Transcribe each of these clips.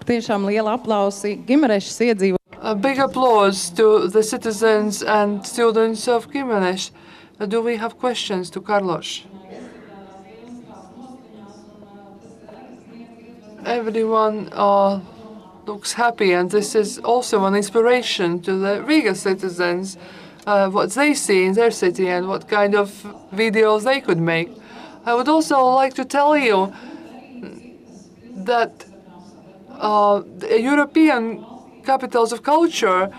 Tiešām liela aplausi Gimerešas iedzīvotājiem. A big applause to the citizens and students of Gimenez. Do we have questions to Carlos? Everyone looks happy, and this is also an inspiration to the Riga citizens, what they see in their city and what kind of videos they could make. I would also like to tell you that the European capitals of culture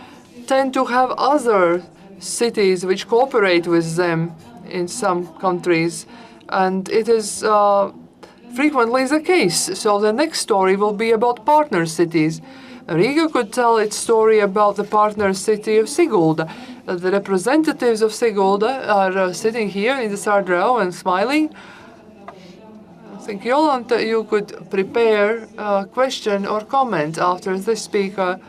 tend to have other cities which cooperate with them in some countries, and it is frequently the case. So the next story will be about partner cities. Riga could tell its story about the partner city of Sigulda. The representatives of Sigulda are sitting here in the third row and smiling. I think, Jolanta, you could prepare a question or comment after this speaker.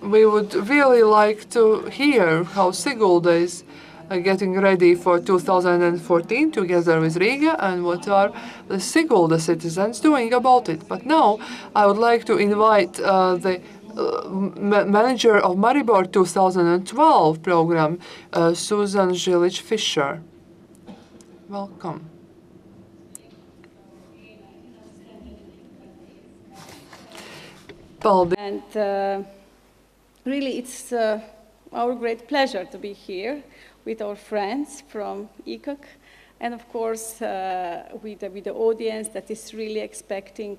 We would really like to hear how Sigulda is getting ready for 2014 together with Riga, and what are the Sigulda citizens doing about it. But now I would like to invite the manager of Maribor 2012 program, Suzana Žilič Fišer. Welcome. And really, it's our great pleasure to be here with our friends from ECoC, and of course with the audience that is really expecting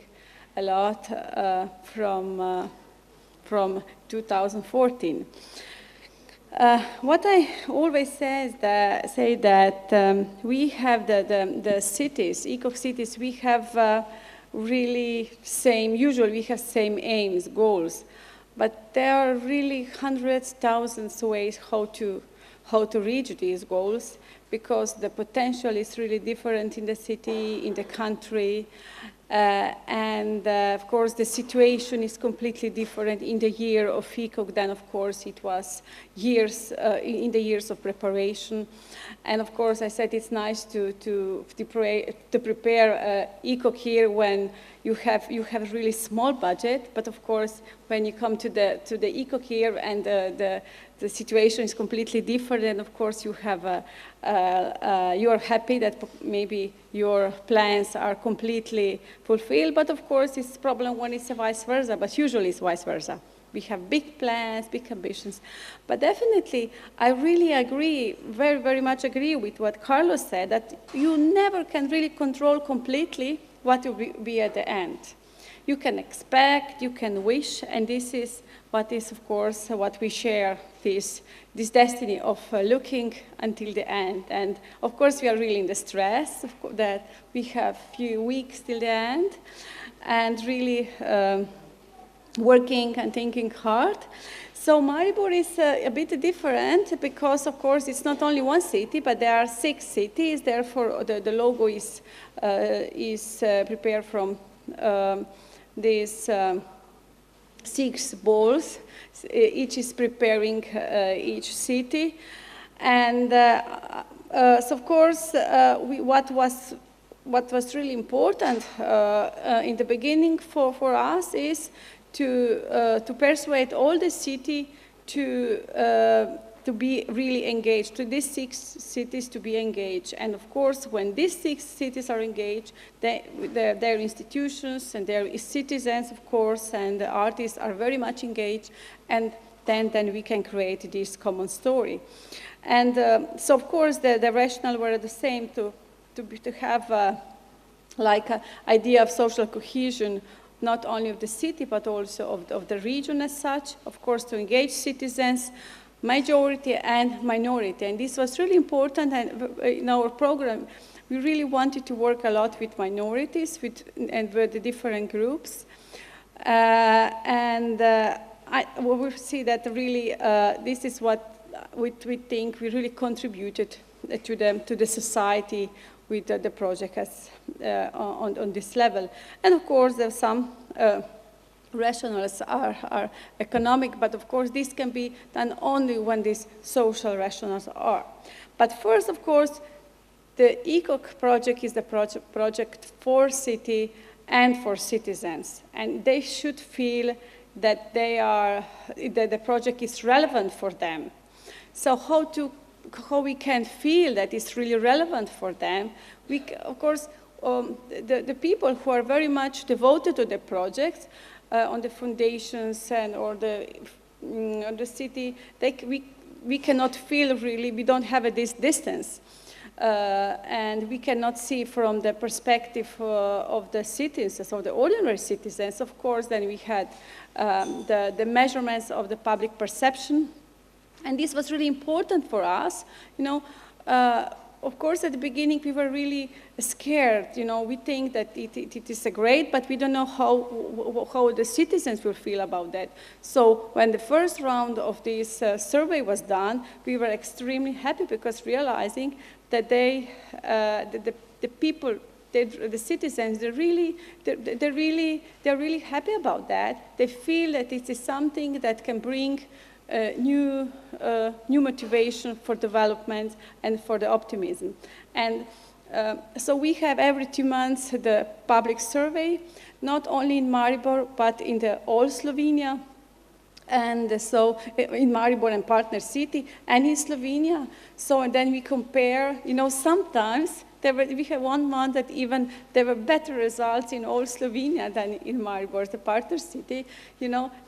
a lot from 2014. What I always say that we have the cities, ECoC cities, we have really usually we have same aims, goals, but there are really hundreds, thousands ways how to reach these goals, because the potential is really different in the city, in the country, and of course the situation is completely different in the year of ECoC than of course it was in the years of preparation. And of course I said it's nice to prepare ECoC here when you have a really small budget, but of course when you come to the ECoC here and the situation is completely different, and of course you have you are happy that maybe your plans are completely fulfilled, but of course it's a problem when it's vice versa, but usually it's vice versa. We have big plans, big ambitions, but definitely I really agree, very, very much agree with what Carlos said, that you never can really control completely what will be at the end. You can expect, you can wish, and this is what is, of course, what we share, this destiny of looking until the end. And of course, we are really in the stress that we have few weeks till the end, and really working and thinking hard. So Maribor is a bit different because, of course, it's not only one city, but there are 6 cities. Therefore, the logo is prepared from these 6 balls. Each is preparing each city. And so, of course, what was really important in the beginning for us is to persuade all the city to be really engaged, to these 6 cities to be engaged. And of course, when these 6 cities are engaged, their institutions and their citizens, of course, and the artists are very much engaged, and then we can create this common story. And so, of course, the rationale were the same to have like an idea of social cohesion, not only of the city, but also of the region as such, of course, to engage citizens, majority and minority. And this was really important, and in our program, we really wanted to work a lot with minorities and with the different groups. We see that really this is what we think we really contributed to the society with the project as, on this level. And of course, there are some rationales are economic, but of course this can be done only when these social rationales are. But first, of course, the ECoC project is the project for city and for citizens. And they should feel that that the project is relevant for them. So how we can feel that it's really relevant for them? Of course, the people who are very much devoted to the project, on the foundations or the city, we cannot feel really, we don't have this distance. And we cannot see from the perspective of the citizens, of the ordinary citizens. Of course, then we had the measurements of the public perception. And this was really important for us. Of course, at the beginning, we were really scared. We think that it is great, but we don't know how the citizens will feel about that. So when the first round of this survey was done, we were extremely happy because realizing that the people, the citizens, they're really happy about that. They feel that it is something that can bring new motivation for development and for the optimism. And so we have every 2 months the public survey, not only in Maribor, but in the all Slovenia, and so in Maribor and partner city, and in Slovenia. So and then we compare, sometimes we have 1 month that even there were better results in all Slovenia than in Maribor, the partner city,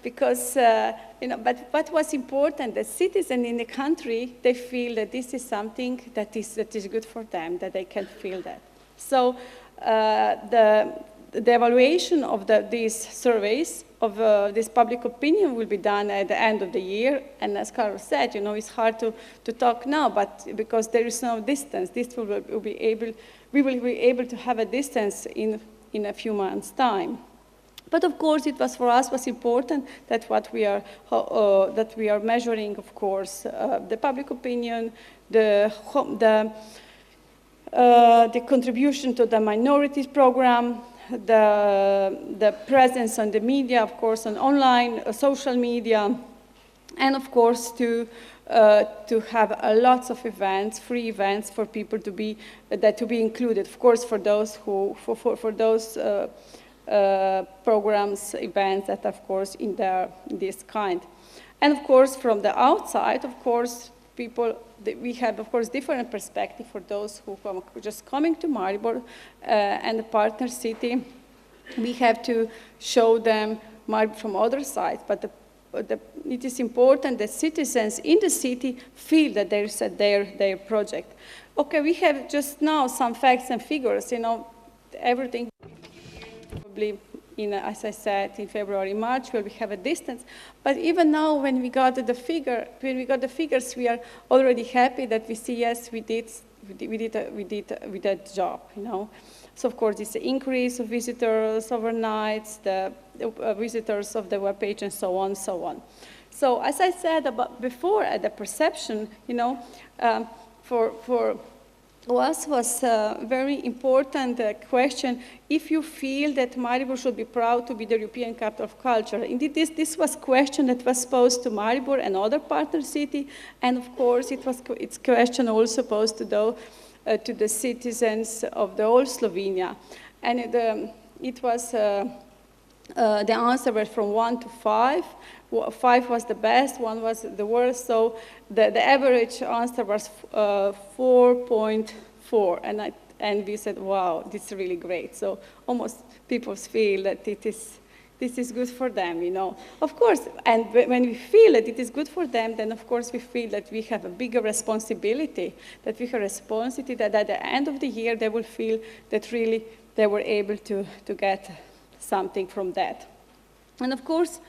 because, but what was important, the citizens in the country, they feel that this is something that is good for them, that they can feel that. So the evaluation of these surveys of this public opinion will be done at the end of the year. And as Carol said, it's hard to talk now, but because there is no distance, we will be able to have a distance in a few months' time. But of course, for us was important that what we are measuring, of course, the public opinion, the contribution to the minorities program, the presence on the media, of course, on online, social media, and of course to have lots of events, free events for people to be included. Of course, for those for those programs, events that, of course, in this kind, and of course from the outside, of course. We have, of course, different perspective for those who are just coming to Maribor and the partner city. We have to show them Maribor from other sides, but it is important that citizens in the city feel that there is their project. Okay, we have just now some facts and figures. Everything probably. As I said, in February, March, where we have a distance. But even now, when we got the figures, we are already happy that we see, yes, we did that job, So of course, it's an increase of visitors overnights, the visitors of the webpage, and so on, so on. So as I said before, at the perception, for us was a very important question, if you feel that Maribor should be proud to be the European capital of culture. Indeed, this was a question that was posed to Maribor and other partner city, and of course it's question also posed to the citizens of the whole Slovenia. And it was, the answer was from 1 to 5. 5 was the best, 1 was the worst, so the average answer was 4.4, and we said, wow, this is really great. So almost people feel that this is good for them, Of course, and when we feel that it is good for them, then of course we feel that we have a bigger responsibility, that at the end of the year they will feel that really they were able to get something from that. And of course,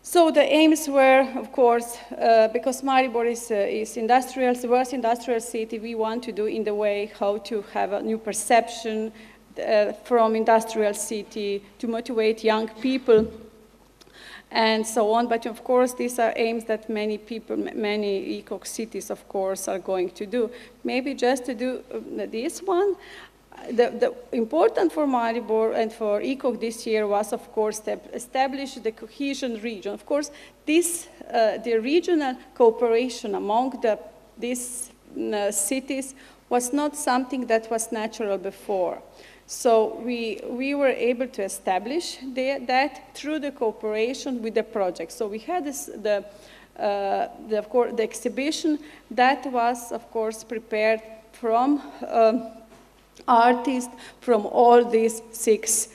So the aims were, of course, because Maribor is industrial, the worst industrial city, we want to do in the way how to have a new perception from industrial city to motivate young people and so on. But of course, these are aims that many ECoC cities, of course, are going to do. Maybe just to do this one. The important for Maribor and for ECoC this year was, of course, to establish the cohesion region. Of course, the regional cooperation among these cities was not something that was natural before. So we were able to establish that through the cooperation with the project. So we had this, the exhibition that was, of course, prepared from artists from all these 6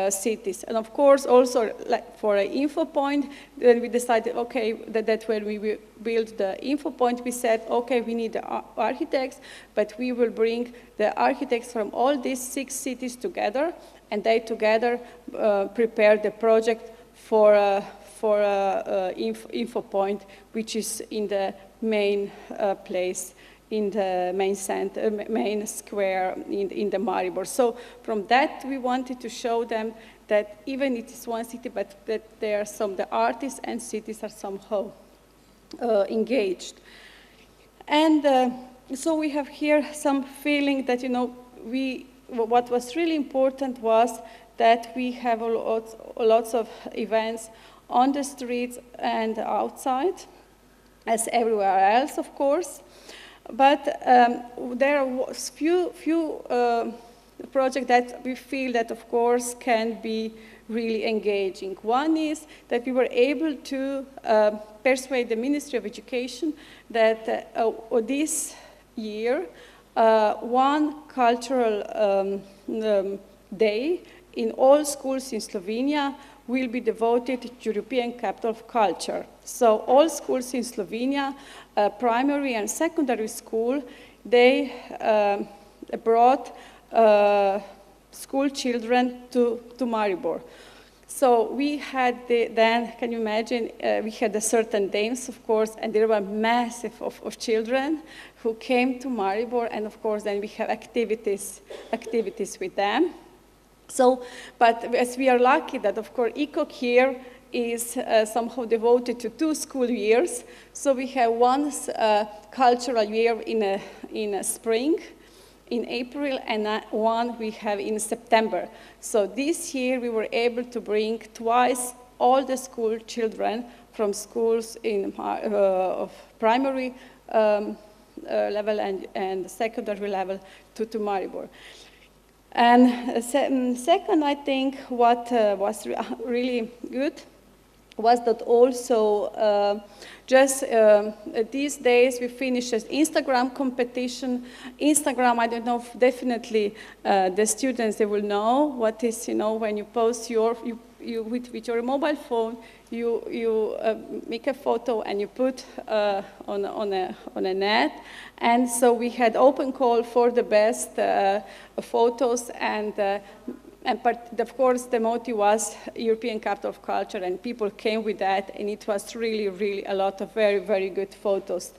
cities. And of course, also like for an info point, then we decided, okay, that when we built the info point, we said, okay, we need the architects, but we will bring the architects from all these 6 cities together, and they together prepare the project for info point, which is in the main place, in the main center, main square in the Maribor. So from that, we wanted to show them that even it is one city, but that there are the artists and cities are somehow engaged. And so we have here some feeling that, what was really important was that we have lots of events on the streets and outside, as everywhere else, of course. But there are few projects that we feel that, of course, can be really engaging. One is that we were able to persuade the Ministry of Education that this year, one cultural day in all schools in Slovenia will be devoted to European Capital of Culture. So all schools in Slovenia, primary and secondary school, they brought school children to Maribor. So we had then, can you imagine, we had a certain dames, of course, and there were massive of children who came to Maribor, and of course then we have activities with them. So, but as we are lucky that, of course, ECoC here is somehow devoted to 2 school years. So we have one cultural year in a spring, in April, and one we have in September. So this year we were able to bring twice all the school children from schools in of primary level and secondary level to Maribor. And second, I think what was really good was that also just these days we finished an Instagram competition. Instagram, I don't know, definitely the students, they will know what is, when you post with your mobile phone, you make a photo and you put on a net. And so we had open call for the best photos, and of course the motive was European Capital of Culture, and people came with that, and it was really, really a lot of very, very good photos.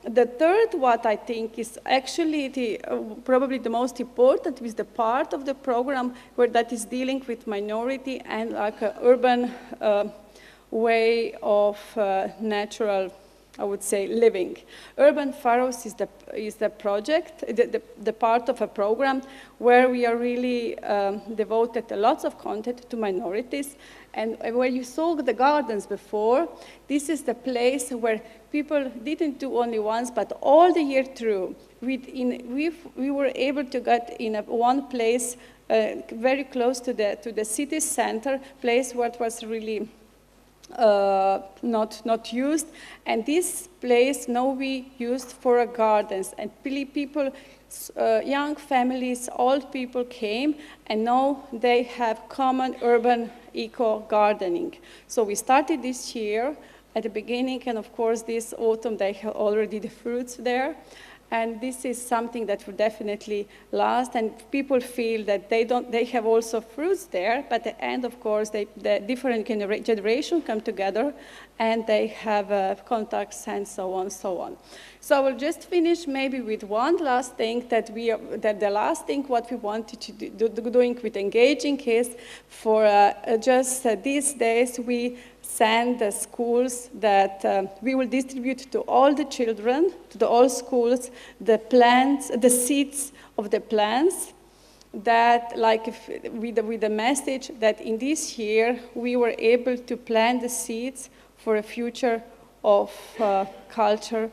The third, what I think is actually probably the most important, is the part of the program where that is dealing with minority and like an urban way of natural, I would say, living. Urban Furrows is the project, the part of a program where we are really devoted to lots of content to minorities. And where you saw the gardens before, this is the place where people didn't do only once, but all the year through. We were able to get in one place very close to the city center, place where it was really not used, and this place now we used for gardens, and people, young families, old people came, and now they have common urban eco gardening. So we started this year at the beginning, and of course this autumn they have already the fruits there. And this is something that will definitely last, and people feel that they have also fruits there, but at the end, of course, the different generations come together, and they have contacts and so on, so on. So I will just finish maybe with one last thing that the last thing what we wanted to doing with engaging is for just these days we send the schools that we will distribute to all the children, to all schools, the plants, the seeds of the plants, that with the message that in this year we were able to plant the seeds for a future of culture,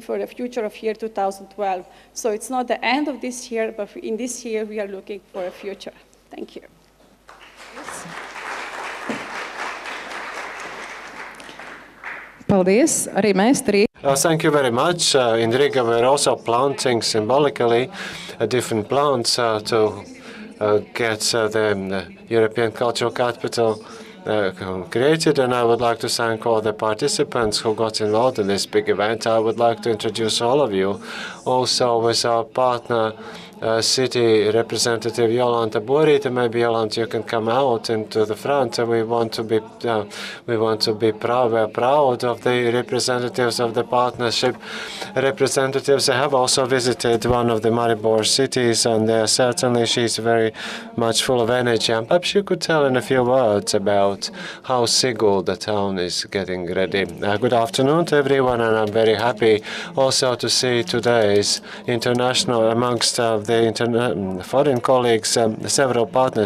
for the future of year 2012. So it's not the end of this year, but in this year we are looking for a future. Thank you. Paldies! Arī mēs Rīgā. Thank you very much. In Riga, we're also planting symbolically different plants to get the European Cultural Capital created, and I would like to thank all the participants who got involved in this big event. I would like to introduce all of you also with our partner city representative Jolanta Borīte. Maybe Jolanta, you can come out into the front. We want to be proud. We're proud of the representatives of the partnership representatives. I have also visited one of the Maribor cities, and certainly she's very much full of energy. And perhaps you could tell in a few words about how Sigul, the town, is getting ready. Good afternoon to everyone, and I'm very happy also to see today's international amongst the foreign colleagues, several partner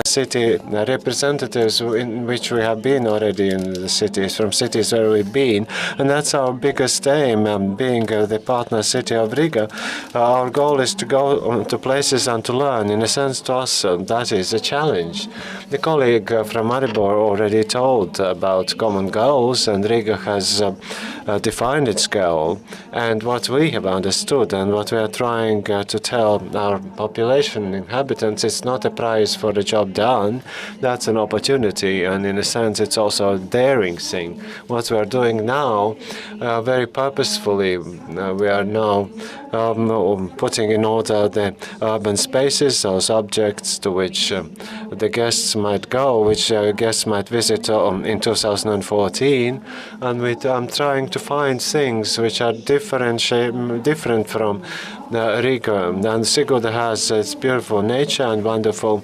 city representatives in which we have been already in the cities, from cities where we've been, and that's our biggest aim, being the partner city of Riga. Our goal is to go to places and to learn. In a sense, to us, that is a challenge. The colleague from Maribor already told about common goals, and Riga has defined its goal, and what we have understood and what we are trying to tell our population, inhabitants, it's not a prize for the job done, that's an opportunity, and in a sense it's also a daring thing. What we are doing now, very purposefully, we are now putting in order the urban spaces, those objects to which the guests might go, which guests might visit in 2014, and I'm trying to find things which are different from Riga. And Sigulda has its beautiful nature and wonderful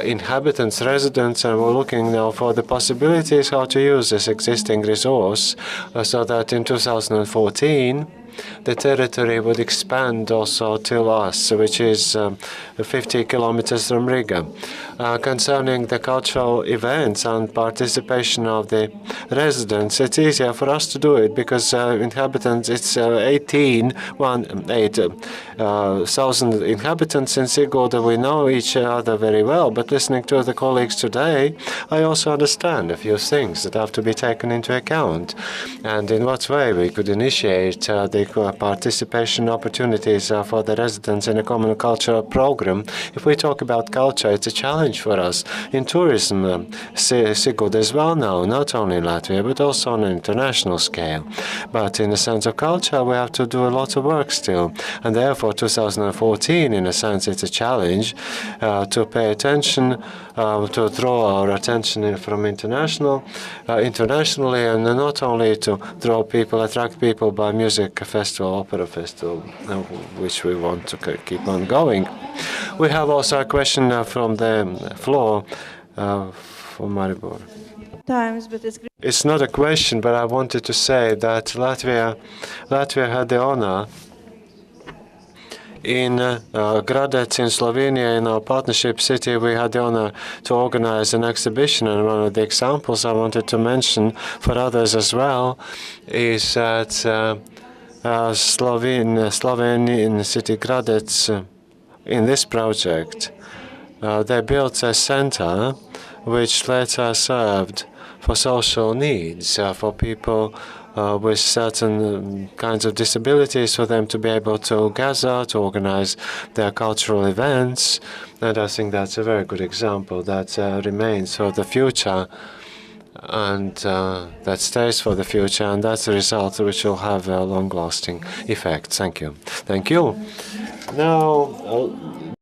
inhabitants, residents, and we're looking now for the possibilities how to use this existing resource so that in 2014 the territory would expand also to us, which is 50 kilometers from Riga. Concerning the cultural events and participation of the residents, it's easier for us to do it because inhabitants, it's 8,000 inhabitants in Sigulda. We know each other very well, but listening to the colleagues today, I also understand a few things that have to be taken into account, and in what way we could initiate the participation opportunities for the residents in a common cultural program. If we talk about culture, it's a challenge for us. In tourism, Sigulda is well known, not only in Latvia, but also on an international scale. But in the sense of culture, we have to do a lot of work still. And therefore, 2014, in a sense, it's a challenge to pay attention, to draw our attention from internationally, and not only to draw people, attract people by music festival, opera festival, which we want to keep on going. We have also a question from the floor for Maribor. It's not a question, but I wanted to say that Latvia had the honor in Gradec in Slovenia, in our partnership city, we had the honor to organize an exhibition, and one of the examples I wanted to mention for others as well is that Slovenian city Gradec, in this project, they built a center which later served for social needs for people with certain kinds of disabilities, for them to be able to gather, to organize their cultural events. And I think that's a very good example that remains for the future, and that stays for the future, and that's a result which will have a long-lasting effect. Thank you. Thank you. Now,